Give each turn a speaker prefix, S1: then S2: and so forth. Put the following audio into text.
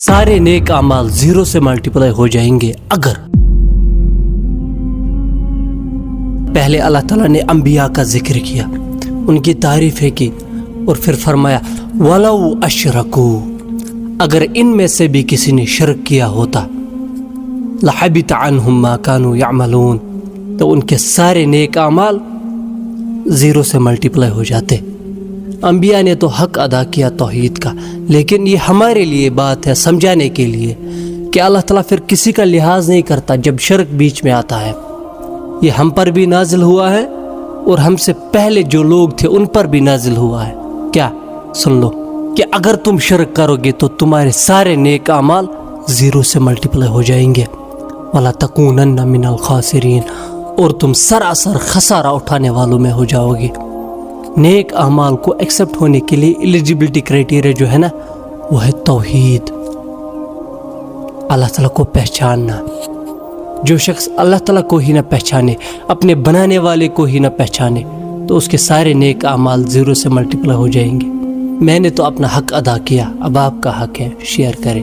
S1: سارے نیک اعمال زیرو سے ملٹیپلائی ہو جائیں گے اگر پہلے اللہ تعالیٰ نے انبیاء کا ذکر کیا، ان کی تعریفیں کی، اور پھر فرمایا وَلَوْ أَشْرَكُوا، اگر ان میں سے بھی کسی نے شرک کیا ہوتا لَحَبِطَ عَنْهُمْ مَا كَانُوا يَعْمَلُونَ، تو ان کے سارے نیک اعمال زیرو سے ملٹیپلائی ہو جاتے۔ انبیاء نے تو حق ادا کیا توحید کا، لیکن یہ ہمارے لیے بات ہے سمجھانے کے لیے کہ اللہ تعالیٰ پھر کسی کا لحاظ نہیں کرتا جب شرک بیچ میں آتا ہے۔ یہ ہم پر بھی نازل ہوا ہے اور ہم سے پہلے جو لوگ تھے ان پر بھی نازل ہوا ہے۔ کیا؟ سن لو کہ اگر تم شرک کرو گے تو تمہارے سارے نیک اعمال زیرو سے ملٹیپلائی ہو جائیں گے، وَلَا تَكُونَنَّ مِنَ الْخَاسِرِينَ، اور تم سراسر خسارہ اٹھانے والوں میں ہو جاؤ گے۔ نیک اعمال کو ایکسپٹ ہونے کے لیے ایلیجیبلٹی کرائٹیریا جو ہے نا وہ ہے توحید، اللہ تعالیٰ کو پہچاننا۔ جو شخص اللہ تعالیٰ کو ہی نہ پہچانے، اپنے بنانے والے کو ہی نہ پہچانے، تو اس کے سارے نیک اعمال زیرو سے ملٹیپلائی ہو جائیں گے۔ میں نے تو اپنا حق ادا کیا، اب آپ کا حق ہے، شیئر کریں۔